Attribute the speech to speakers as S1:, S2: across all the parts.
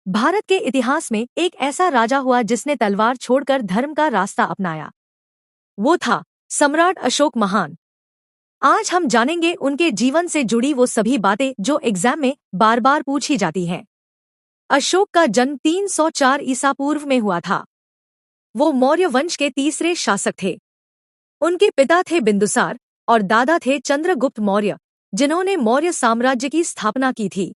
S1: भारत के इतिहास में एक ऐसा राजा हुआ जिसने तलवार छोड़कर धर्म का रास्ता अपनाया। वो था सम्राट अशोक महान। आज हम जानेंगे उनके जीवन से जुड़ी वो सभी बातें जो एग्जाम में बार बार पूछी जाती हैं। अशोक का जन्म 304 ईसा पूर्व में हुआ था। वो मौर्य वंश के तीसरे शासक थे। उनके पिता थे बिंदुसार और दादा थे चंद्रगुप्त मौर्य, जिन्होंने मौर्य साम्राज्य की स्थापना की थी।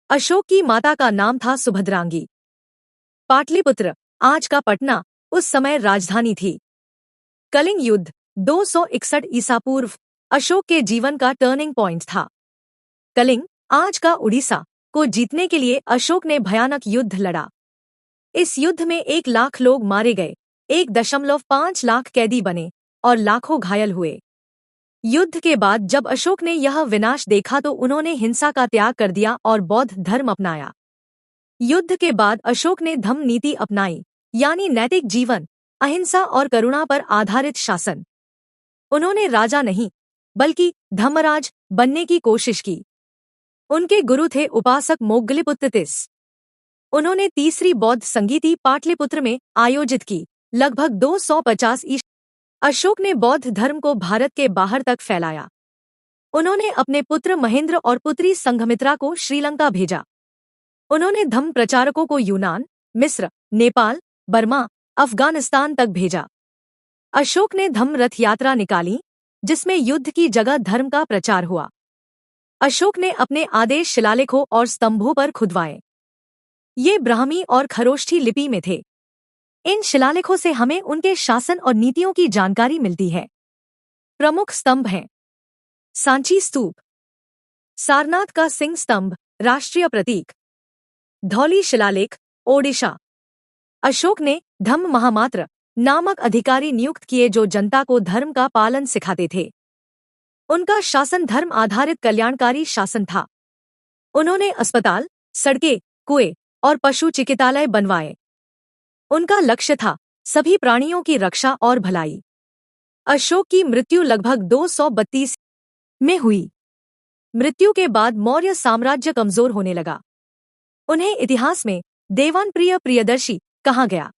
S1: अशोक की माता का नाम था सुभद्रांगी। पाटलिपुत्र, आज का पटना, उस समय राजधानी थी। कलिंग युद्ध 261 ईसा पूर्व अशोक के जीवन का टर्निंग पॉइंट था। कलिंग, आज का उड़ीसा, को जीतने के लिए अशोक ने भयानक युद्ध लड़ा। इस युद्ध में 1 लाख लोग मारे गए, 1.5 लाख कैदी बने और लाखों घायल हुए। युद्ध के बाद जब अशोक ने यह विनाश देखा तो उन्होंने हिंसा का त्याग कर दिया और बौद्ध धर्म अपनाया। युद्ध के बाद अशोक ने धम्म नीति अपनाई, यानी नैतिक जीवन, अहिंसा और करुणा पर आधारित शासन। उन्होंने राजा नहीं बल्कि धर्मराज बनने की कोशिश की। उनके गुरु थे उपासक मोग्गलीपुत्र तिस। उन्होंने तीसरी बौद्ध संगीति पाटलिपुत्र में आयोजित की, लगभग 250 ईसा। अशोक ने बौद्ध धर्म को भारत के बाहर तक फैलाया। उन्होंने अपने पुत्र महेंद्र और पुत्री संघमित्रा को श्रीलंका भेजा। उन्होंने धम्म प्रचारकों को यूनान, मिस्र, नेपाल, बर्मा, अफगानिस्तान तक भेजा। अशोक ने धम्म रथ यात्रा निकाली, जिसमें युद्ध की जगह धर्म का प्रचार हुआ। अशोक ने अपने आदेश शिलालेखों और स्तंभों पर खुदवाए। ये ब्राह्मी और खरोष्ठी लिपि में थे। इन शिलालेखों से हमें उनके शासन और नीतियों की जानकारी मिलती है। प्रमुख स्तंभ हैं: सांची स्तूप, सारनाथ का सिंह स्तंभ, राष्ट्रीय प्रतीक, धौली शिलालेख, ओडिशा। अशोक ने धम्म महामात्र नामक अधिकारी नियुक्त किए जो जनता को धर्म का पालन सिखाते थे। उनका शासन धर्म आधारित कल्याणकारी शासन था। उन्होंने अस्पताल, सड़कें, कुएं और पशु चिकित्सालय बनवाए। उनका लक्ष्य था सभी प्राणियों की रक्षा और भलाई। अशोक की मृत्यु लगभग 232 में हुई। मृत्यु के बाद मौर्य साम्राज्य कमजोर होने लगा। उन्हें इतिहास में देवानप्रिय प्रियदर्शी कहा गया।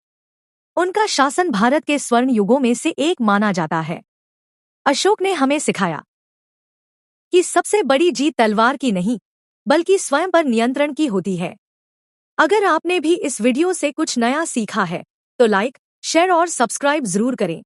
S1: उनका शासन भारत के स्वर्ण युगों में से एक माना जाता है। अशोक ने हमें सिखाया कि सबसे बड़ी जीत तलवार की नहीं, बल्कि स्वयं पर नियंत्रण की होती है। अगर आपने भी इस वीडियो से कुछ नया सीखा है, तो लाइक, शेयर और सब्सक्राइब जरूर करें।